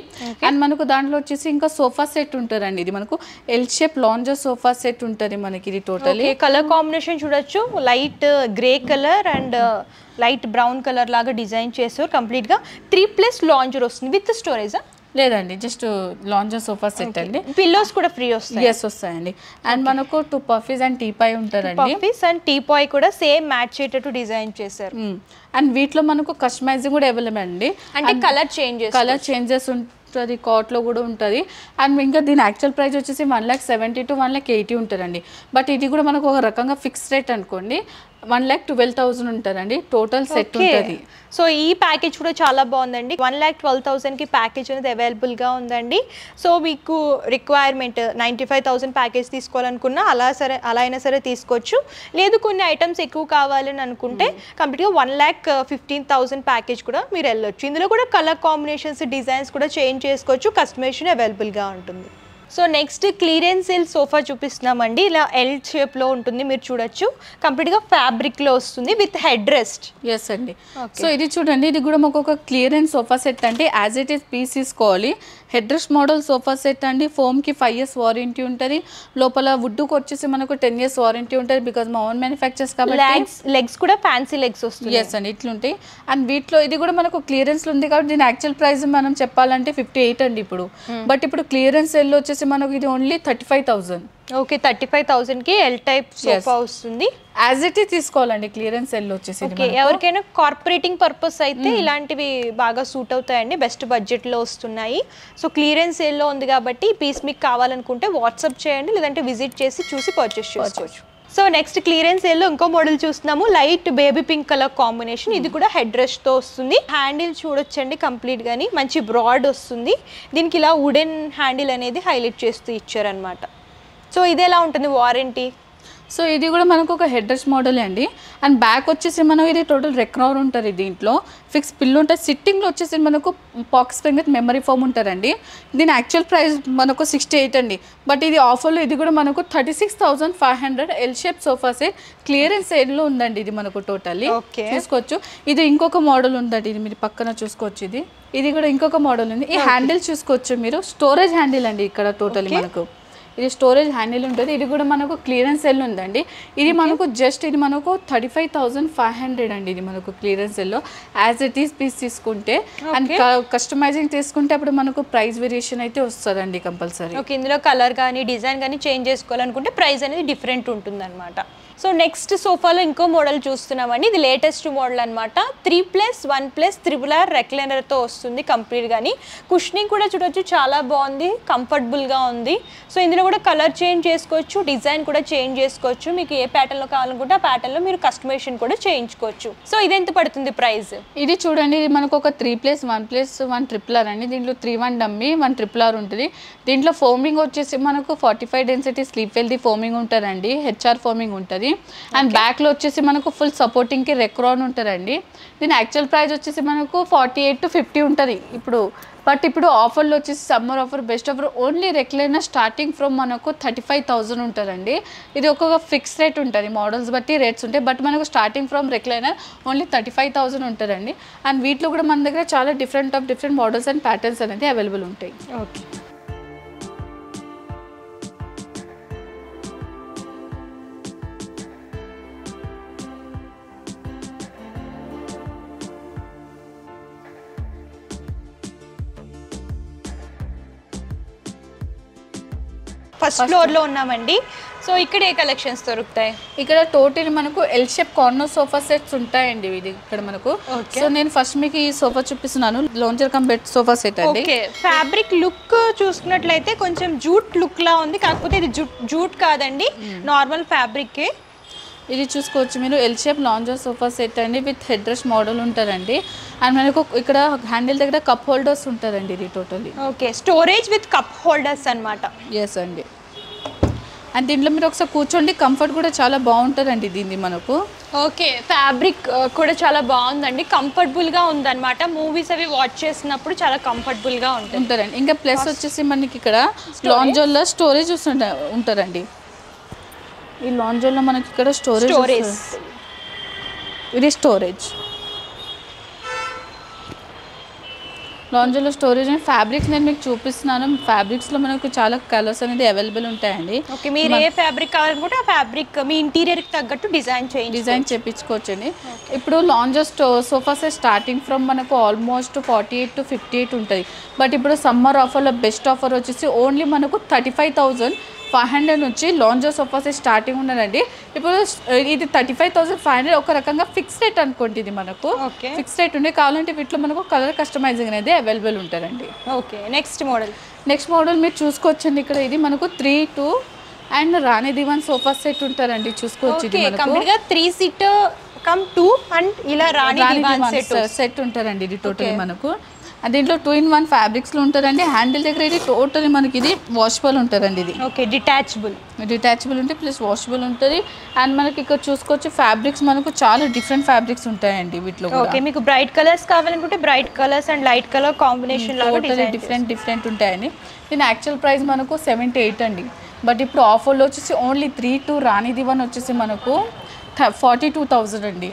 అండ్ మనకు దాంట్లో వచ్చేసి ఇంకా సోఫా సెట్ ఉంటుందండి. ఇది మనకు L shape lounger sofa set ఉంటుంది మనకి. ఇది టోటలీ కలర్ కాంబినేషన్ చూడొచ్చు. Light grey colour and light brown colour లాగా డిజైన్ చేస్తారు. కంప్లీట్ గా 3+ లాంజర్ వస్తుంది విత్ స్టోరేజ్. లేదండి, జస్ట్ లాంజర్ సోఫా సెట్ అండి. పిల్లోస్ కూడా ఫ్రీ వస్తాయి. ఎస్ వస్తాయండి. అండ్ మనకు 2 పఫీస్ అండ్ టీపాయ్ ఉంటారండి. పఫీస్ అండ్ టీపాయ్ కూడా సేమ్ మ్యాచ్ అయ్యేటట్టు డిజైన్ చేశారు. అండ్ వీటిలో మనకు కస్టమైజింగ్ కూడా అవైలబుల్ అండి. అంటే కలర్ చేంజెస్ ఉంటుంది. కాట్లో కూడా ఉంటుంది. అండ్ ఇంకా దీని యాక్చువల్ ప్రైస్ వచ్చేసి 1,70,000 to 1,80,000 ఉంటుందండి. బట్ ఇది కూడా మనకు ఒక రకంగా ఫిక్స్ రేట్ అనుకోండి. 1,12,000 ఉంటుందండి టోటల్ సెట్ ఉంటుంది. సో ఈ ప్యాకేజ్ కూడా చాలా బాగుందండి. 1,12,000కి ప్యాకేజ్ అనేది అవైలబుల్గా ఉందండి. సో మీకు రిక్వైర్మెంట్ 95,000 ప్యాకేజ్ తీసుకోవాలనుకున్నా అలా అయినా సరే తీసుకోవచ్చు. లేదు కొన్ని ఐటమ్స్ ఎక్కువ కావాలని అనుకుంటే కంప్లీట్గా 1,15,000 ప్యాకేజ్ కూడా మీరు వెళ్ళొచ్చు. ఇందులో కూడా కలర్ కాంబినేషన్స్, డిజైన్స్ కూడా చేంజ్ చేసుకోవచ్చు. కస్టమైజేషన్ అవైలబుల్గా ఉంటుంది. So next clearance sale sofa చూపిస్తున్నామండి. ఇలా ఎల్ షేప్లో ఉంటుంది, మీరు చూడొచ్చు. కంప్లీట్గా ఫ్యాబ్రిక్లో వస్తుంది విత్ హెడ్ రెస్ట్. ఎస్ అండి. సో ఇది చూడండి, ఇది కూడా మాకు ఒక క్లియరెన్స్ సోఫా సెట్ అంటే యాజ్ ఇట్ ఈస్ పీస్ తీసుకోవాలి. Head rest model sofa set అండి. ఫోమ్కి 5 years వారంటీ ఉంటుంది. లోపల వుడ్కి వచ్చేసి మనకు 10 years వారంటీ ఉంటుంది. బికాజ్ మా ఓన్ మ్యానుఫ్యాక్చర్స్ కాబట్టి లెగ్స్ కూడా ఫ్యాన్సీ లెగ్స్ వస్తుంది. ఎస్ అండి, ఇట్లుంటాయి. అండ్ వీటిలో ఇది కూడా మనకు క్లియరెన్స్లో ఉంది కాబట్టి దీని యాక్చువల్ ప్రైస్ మనం చెప్పాలంటే 58 అండి ఇప్పుడు. బట్ ఇప్పుడు క్లియరెన్స్ సేల్లో వచ్చేసి వచ్చేసి మనకు ఇది ఓన్లీ 35,000. ఓకే 35,000కి ఎల్ టైప్ సోఫా వస్తుంది. యాజ్ ఇట్ ఈస్ తీసుకోవాలండి, క్లియరెన్స్ సెల్ వచ్చేసి. ఓకే ఎవరికైనా కార్పొరేటింగ్ పర్పస్ అయితే ఇలాంటివి బాగా సూట్ అవుతాయండి, బెస్ట్ బడ్జెట్లో వస్తున్నాయి. సో క్లియరెన్స్ సేల్లో ఉంది కాబట్టి ఈ పీస్ మీకు కావాలనుకుంటే వాట్సాప్ చేయండి, లేదంటే విజిట్ చేసి చూసి పర్చేస్ చేసుకోవచ్చు. సో నెక్స్ట్ క్లియరెన్స్ సేల్లో ఇంకో మోడల్ చూస్తున్నాము, light baby pink colour combination. ఇది కూడా హెడ్ రెస్ట్తో వస్తుంది. హ్యాండిల్ చూడొచ్చండి కంప్లీట్ గానీ మంచి బ్రాడ్ వస్తుంది. దీనికి ఇలా వుడెన్ హ్యాండిల్ అనేది హైలైట్ చేస్తూ ఇచ్చారనమాట. సో ఇది ఎలా ఉంటుంది వారంటీ? సో ఇది కూడా మనకు ఒక హెడ్ రెస్ట్ మోడల్ అండి. అండ్ బ్యాక్ వచ్చేసి మనం ఇది టోటల్ రెక్రార్ ఉంటుంది, దీంట్లో ఫిక్స్ పిల్లు ఉంటుంది. సిట్టింగ్లో వచ్చేసి మనకు Pak spring with memory foam ఉంటారండి. దీని యాక్చువల్ ప్రైస్ మనకు 68 అండి, బట్ ఇది ఆఫర్లో ఇది కూడా మనకు 36,500 L shape sofa set clearance సేల్లో ఉందండి. ఇది మనకు టోటల్లీ చూసుకోవచ్చు. ఇది ఇంకొక మోడల్ ఉందండి, ఇది మీరు పక్కన చూసుకోవచ్చు. ఇది కూడా ఇంకొక మోడల్ ఉంది. ఈ హ్యాండిల్ చూసుకోవచ్చు మీరు, స్టోరేజ్ హ్యాండిల్ అండి ఇక్కడ టోటల్లీ మనకు. ఇది స్టోరేజ్ హ్యాండిల్ ఉంటుంది. ఇది కూడా మనకు క్లియరెన్స్ సెల్ ఉందండి. ఇది మనకు జస్ట్ ఇది మనకు 35,500 అండి. ఇది మనకు క్లియరెన్స్ సెల్లో యాజ్ ఇట్ ఈస్ పీస్ తీసుకుంటే అండ్ కస్టమైజింగ్ తీసుకుంటే అప్పుడు మనకు ప్రైస్ వేరియేషన్ అయితే వస్తుందండి కంపల్సరీ. ఓకే ఇందులో కలర్ కానీ డిజైన్ కానీ చేంజ్ చేసుకోవాలనుకుంటే ప్రైస్ అనేది డిఫరెంట్ ఉంటుంది అనమాట. సో నెక్స్ట్ సోఫాలో ఇంకో మోడల్ చూస్తున్నామండి. ఇది లేటెస్ట్ మోడల్ అనమాట. 3+1+ త్రిబుల్ రెక్లైనర్తో వస్తుంది కంప్లీట్ గానీ. కుషనింగ్ కూడా చూడొచ్చు, చాలా బాగుంది, కంఫర్టబుల్గా ఉంది. సో ఇందులో కూడా కలర్ చేంజ్ చేసుకోవచ్చు, డిజైన్ కూడా చేంజ్ చేసుకోవచ్చు. మీకు ఏ ప్యాటర్న్లో కావాలనుకుంటే ఆ ప్యాటర్న్లో మీరు కస్టమైజేషన్ కూడా చేయించుకోవచ్చు. సో ఇది ఎంత పడుతుంది ప్రైస్? ఇది చూడండి, ఇది మనకు ఒక 3+1+1 ట్రిపులర్ అండి. దీంట్లో 3-1 డమ్మీ 1 ట్రిపులర్ ఉంటుంది. దీంట్లో ఫోమింగ్ వచ్చేసి మనకు 45 డెన్సిటీ స్లీప్ వెల్ది ఫోమింగ్ ఉంటుందండి, హెచ్ఆర్ ఫోమింగ్ ఉంటుంది. అండ్ బ్యాక్ లో వచ్చేసి మనకు ఫుల్ సపోర్టింగ్ కి రెక్రాన్ ఉంటుందండి. దీని యాక్చువల్ ప్రైస్ వచ్చేసి మనకు 48 to 50 ఉంటుంది ఇప్పుడు. బట్ ఇప్పుడు ఆఫర్లో వచ్చేసి summer offer best offer only recliner starting from మనకు 35,000 ఉంటుందండి. ఇది ఒక్కొక్క ఫిక్స్ రేట్ ఉంటుంది, మోడల్స్ బట్టి రేట్స్ ఉంటాయి. బట్ మనకు స్టార్టింగ్ ఫ్రమ్ రెక్లైనర్ ఓన్లీ 35,000 ఉంటుందండి. అండ్ వీటిలో కూడా మన దగ్గర చాలా డిఫరెంట్ మోడల్స్ అండ్ ప్యాటర్న్స్ అనేది అవైలబుల్ ఉంటాయి. ఓకే ఫస్ట్ ఫ్లోర్లో ఉన్నామండి. సో ఇక్కడ ఏ కలెక్షన్స్ దొరుకుతాయి? ఇక్కడ టోటల్ మనకు L shape corner sofa sets ఉంటాయండి. ఇది ఇక్కడ మనకు. సో నేను ఫస్ట్ మీకు ఈ సోఫా చూపిస్తున్నాను, lounger cum bed sofa set అండి. ఓకే ఫ్యాబ్రిక్ లుక్ చూసుకున్నట్లయితే కొంచెం జూట్ లుక్ లా ఉంది, కాకపోతే ఇది జూట్ కాదండి, నార్మల్ ఫ్యాబ్రిక్. ఇది చూసుకోవచ్చు మీరు, L shape lounger sofa set అండి విత్ హెడ్ రెస్ట్ మోడల్ ఉంటుందండి. అండ్ మనకు ఇక్కడ హ్యాండిల్ దగ్గర కప్ హోల్డర్స్ ఉంటుందండి. ఇది totally okay storage with cup holders అన్నమాట. ఎస్ అండి. అండ్ దీంట్లో మీరు ఒకసారి కూర్చోండి, కంఫర్ట్ కూడా చాలా బాగుంటుందండి దీన్ని మనకు. ఓకే ఫ్యాబ్రిక్ కూడా చాలా బాగుందండి, కంఫర్టబుల్గా ఉందన్నమాట. మూవీస్ అవి వాచ్ చేసినప్పుడు చాలా కంఫర్టబుల్గా ఉంటుందండి. ఇంకా ప్లస్ వచ్చేసి మనకి ఇక్కడ లాంజర్లో స్టోరేజ్ ఉంటుందండి. ఈ లాంజర్లో మనకి ఇక్కడ స్టోరేజ్ ఇది స్టోరేజ్ లాంజర్లో స్టోరేజ్ అండ్ ఫ్యాబ్రిక్స్ నేను మీకు చూపిస్తున్నాను. ఫ్యాబ్రిక్స్లో మనకు చాలా కలర్స్ అనేది అవైలబుల్ ఉంటాయండి. ఓకే మీరు ఏ ఫ్యాబ్రిక్ కావాలనుకుంటే ఆ ఫ్యాబ్రిక్ మీ ఇంటీరియర్కి తగ్గట్టు డిజైన్ చేయించుకోవచ్చండి. ఇప్పుడు lounger sofa set starting from మనకు ఆల్మోస్ట్ 48 to 58 ఉంటుంది. బట్ ఇప్పుడు సమ్మర్ ఆఫర్లో బెస్ట్ ఆఫర్ వచ్చేసి ఓన్లీ మనకు 35,500 నుంచి లాంజర్ సోఫా సెట్ స్టార్టింగ్ ఉన్నదండి. ఇప్పుడు ఇది 35,500 ఒక రకంగా ఫిక్స్ రేట్ అనుకోండి. ఇది మనకు ఫిక్స్ రేట్ ఉండే, కావాలంటే వీటిలో మనకు కలర్ కస్టమైజింగ్ అనేది అవైలబుల్ ఉంటుందండి. ఓకే నెక్స్ట్ మోడల్ మీరు చూసుకోవచ్చండి. ఇక్కడ ఇది మనకు 3-2 అండ్ రాణి దివాన్ సోఫా సెట్ ఉంటారండి. చూసుకోవచ్చు ఇది మనకు 3 seat కమ్ 2 అండ్ ఇలా రాణి దివాన్ సెట్ ఉంటారండి. ఇది టోటల్ మనకు దీంట్లో 2-in-1 ఫ్యాబ్రిక్స్లో ఉంటుందండి. హ్యాండిల్ దగ్గర ఇది టోటల్ మనకి ఇది వాషబుల్ ఉంటుందండి. ఇది ఓకే డిటాచబుల్ ఉంటుంది ప్లస్ వాషబుల్ ఉంటుంది. అండ్ మనకి ఇక్కడ చూసుకోవచ్చు ఫ్యాబ్రిక్స్ మనకు చాలా డిఫరెంట్ ఫ్యాబ్రిక్స్ ఉంటాయండి వీటిలో. ఓకే మీకు బ్రైట్ కలర్స్ కావాలనుకుంటే bright colours and light colour combination total different ఉంటాయండి. దీని యాక్చువల్ ప్రైస్ మనకు 78 అండి. బట్ ఇప్పుడు ఆఫర్లో వచ్చేసి ఓన్లీ 3-2 రాణి దివాన్ వచ్చేసి మనకు 42,000 అండి.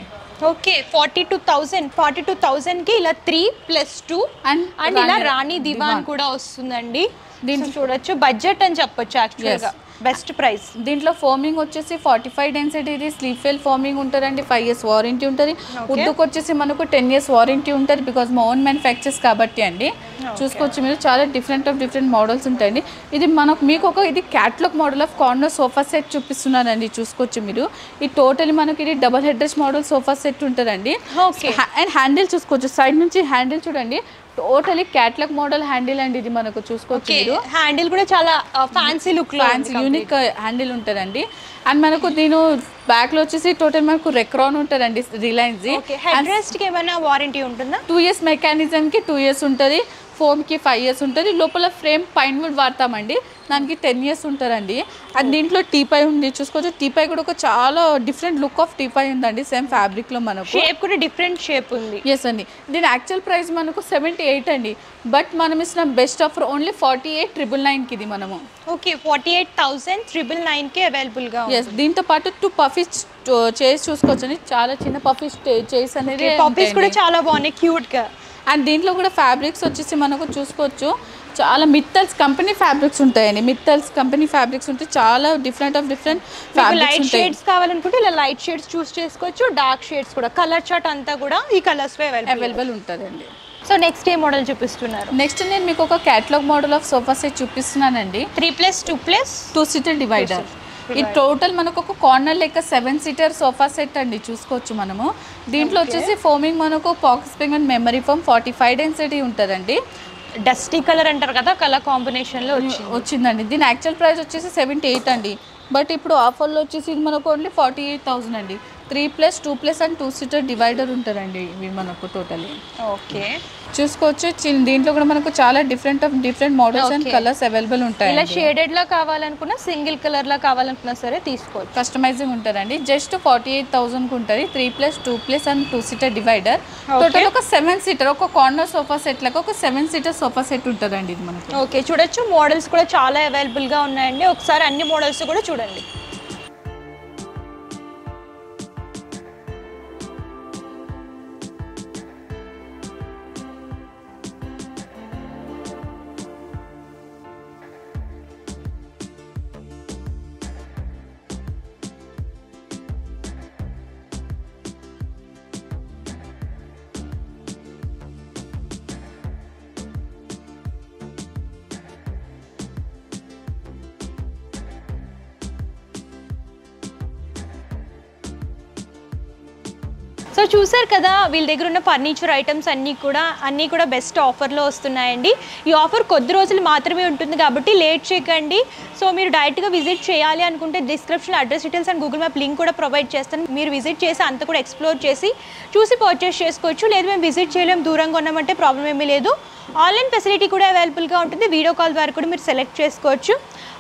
ఓకే 42,000కి ఇలా 3+2 అండ్ ఇలా రాణి దివాన్ కూడా వస్తుందండి. దీన్ని చూడొచ్చు, బడ్జెట్ అని చెప్పొచ్చు యాక్చువల్గా, బెస్ట్ ప్రైస్. దీంట్లో ఫోమింగ్ వచ్చేసి 45 డెన్సిటీ, ఇది స్లీప్ వెల్ ఫోమింగ్ ఉంటుందండి. 5 years వారంటీ ఉంటుంది. ఉడ్డుకు వచ్చేసి మనకు 10 years వారంటీ ఉంటుంది, బికాజ్ మా ఓన్ మ్యానుఫ్యాక్చర్స్ కాబట్టి అండి. చూసుకోవచ్చు మీరు, చాలా డిఫరెంట్ మోడల్స్ ఉంటాయండి. ఇది మీకు ఇది catalogue model of corner sofa set చూపిస్తున్నానండి. చూసుకోవచ్చు మీరు, ఈ టోటలీ మనకి ఇది double head rest model sofa set ఉంటుందండి. అండ్ హ్యాండిల్ చూసుకోవచ్చు, సైడ్ నుంచి హ్యాండిల్ చూడండి, టోటలీ క్యాట్లాగ్ మోడల్ హ్యాండిల్ అండి. ఇది మనకు చూసుకోవచ్చు మీరు, హ్యాండిల్ కూడా చాలా ఫ్యాన్సీ లుక్ లో యూనిక్ హ్యాండిల్ ఉంటుందండి. అండ్ మనకు దీని బ్యాక్ లో వచ్చేసి టోటల్ మనకు రెక్రాన్ ఉంటుందండి, రిలయన్స్. హెడ్ రెస్ట్ కి ఏమైనా వారంటీ ఉంటుందా? 2 years మెకానిజం కి 2 years ఉంటుంది, ఫోమ్ కి 5 years ఉంటుంది. లోపల ఫ్రేమ్ పైన్ వుడ్ వాడతామండి, దానికి 10 years ఉంటుందండి. అండ్ దీంట్లో టీపై ఉంది చూసుకోవచ్చు, టీపై కూడా ఒక చాలా డిఫరెంట్ లుక్ ఆఫ్ టీపై ఉందండి. సేమ్ ఫ్యాబ్రిక్ లో మనకు షేప్ కూడా డిఫరెంట్ షేప్ ఉంది. ఎస్ అండి. దీని యాక్చువల్ ప్రైస్ మనకు 78 అండి, బట్ మనం ఇచ్చిన బెస్ట్ ఆఫర్ ఓన్లీ 48,999 కి ఇది మనము. ఓకే, 48,999 కి అవైలబుల్ గా ఉంది. ఎస్, దీంతో పాటు 2 పఫీస్ చైర్స్ చూసుకోవచ్చు అండి, చాలా చిన్న పఫీస్ చైర్స్ అనేది. పఫీస్ కూడా చాలా బాగున్నాయి, క్యూట్ గా. అండ్ దీంట్లో కూడా ఫ్యాబ్రిక్స్ వచ్చేసి మనకు చూసుకోవచ్చు, చాలా మిత్తల్స్ కంపెనీ ఫ్యాబ్రిక్స్ ఉంటాయండి. మిత్తల్స్ కంపెనీ ఫ్యాబ్రిక్స్ ఉంటాయి, చాలా డిఫరెంట్ ఫ్యాబ్రిక్స్ లైట్ షేడ్స్ కావాలనుకుంటే ఇలా లైట్ షేడ్స్ చూస్ చేసుకోవచ్చు, డార్క్ షేడ్స్ కూడా. కలర్ చార్ట్ అంతా కూడా ఈ కలర్స్ లో అవైలబుల్ ఉంటుందండి. సో నెక్స్ట్ ఏ మోడల్ చూపిస్తున్నారు? నెక్స్ట్ నేను మీకు ఒక catalogue model of sofa set చూపిస్తున్నానండి. 3+2+2 సీటర్ డివైడర్. ఈ టోటల్ మనకు ఒక కార్నర్ లెక్క 7 seater సోఫా సెట్ అండి. చూసుకోవచ్చు మనము, దీంట్లో వచ్చేసి ఫోమింగ్ మనకు pocket spring and memory foam 45 density ఉంటుందండి. డస్టీ కలర్ అంటారు కదా, కలర్ కాంబినేషన్ లో వచ్చిందండి. దీని యాక్చువల్ ప్రైస్ వచ్చేసి 78 అండి, బట్ ఇప్పుడు ఆఫర్లో వచ్చేసి ఇది మనకు ఓన్లీ 48,000 అండి. 3+2+ అండ్ 2 seater డివైడర్ ఉంటుందండి ఇవి మనకు టోటలీ. ఓకే, చూసుకోవచ్చు, దీంట్లో కూడా మనకు చాలా different models and colours available ఉంటాయి. ఇలా షేడెడ్ లా కావాలనుకున్నా, సింగిల్ కలర్ లా కావాలనుకున్నా సరే తీసుకోవచ్చు. కస్టమైజింగ్ ఉంటుందండి. జస్ట్ 48,000 కు ఉంటుంది. 3+2+ అండ్ 2 seater డివైడర్. టోటల్ ఒక 7 seater, ఒక కార్నర్ సోఫా సెట్ లకు ఒక 7 seater సోఫా సెట్ ఉంటుందండి ఇది మనకు. ఓకే, చూడొచ్చు, మోడల్స్ కూడా చాలా అవైలబుల్ గా ఉన్నాయండి. ఒకసారి అన్ని మోడల్స్ కూడా చూడండి. సో చూసారు కదా, వీళ్ళ దగ్గర ఉన్న ఫర్నిచర్ ఐటమ్స్ అన్నీ కూడా బెస్ట్ ఆఫర్లో వస్తున్నాయండి. ఈ ఆఫర్ కొద్ది రోజులు మాత్రమే ఉంటుంది కాబట్టి లేట్ చేయకండి. సో మీరు డైరెక్ట్గా విజిట్ చేయాలి అనుకుంటే description address details and Google map link కూడా ప్రొవైడ్ చేస్తాను. మీరు విజిట్ చేసి అంతా కూడా ఎక్స్ప్లోర్ చేసి చూసి పర్చేస్ చేసుకోవచ్చు. లేదు మేము విజిట్ చేయలేము, దూరంగా ఉన్నామంటే ప్రాబ్లం ఏమీ లేదు. ఆన్లైన్ ఫెసిలిటీ కూడా అవైలబుల్గా ఉంటుంది, వీడియో కాల్ ద్వారా కూడా మీరు సెలెక్ట్ చేసుకోవచ్చు.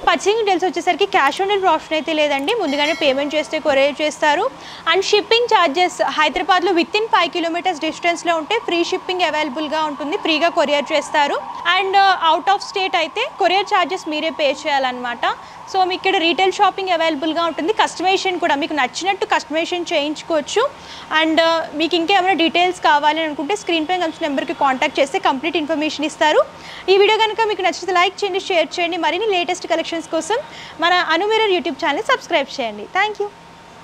పర్చేసింగ్ డీటెయిల్స్ వచ్చేసరికి క్యాష్ ఆన్ డెలివరీ ఆప్షన్ అయితే లేదండి, ముందుగానే పేమెంట్ చేస్తే కొరియర్ చేస్తారు. అండ్ షిప్పింగ్ ఛార్జెస్ హైదరాబాద్లో వితిన్ 5 kilometers డిస్టెన్స్లో ఉంటే ఫ్రీ షిప్పింగ్ అవైలబుల్గా ఉంటుంది, ఫ్రీగా కొరియర్ చేస్తారు. అండ్ అవుట్ ఆఫ్ స్టేట్ అయితే కొరియర్ ఛార్జెస్ మీరే పే చేయాలన్నమాట. సో మీకు ఇక్కడ రీటైల్ షాపింగ్ అవైలబుల్గా ఉంటుంది. కస్టమైజేషన్ కూడా మీకు నచ్చినట్టు కస్టమైజేషన్ చేయించుకోవచ్చు. అండ్ మీకు ఇంకేమైనా డీటెయిల్స్ కావాలి అనుకుంటే స్క్రీన్ పై కనిపించిన నెంబర్కి కాంటాక్ట్ చేస్తే కంప్లీట్ ఇన్ఫర్మేషన్ ఇస్తారు. ఈ వీడియో కనుక మీకు నచ్చితే లైక్ చేయండి, షేర్ చేయండి. మరిన్ని లేటెస్ట్ కలెక్షన్స్ కోసం మన అను మిర్రర్ యూట్యూబ్ ఛానల్ సబ్స్క్రైబ్ చేయండి. Thank you.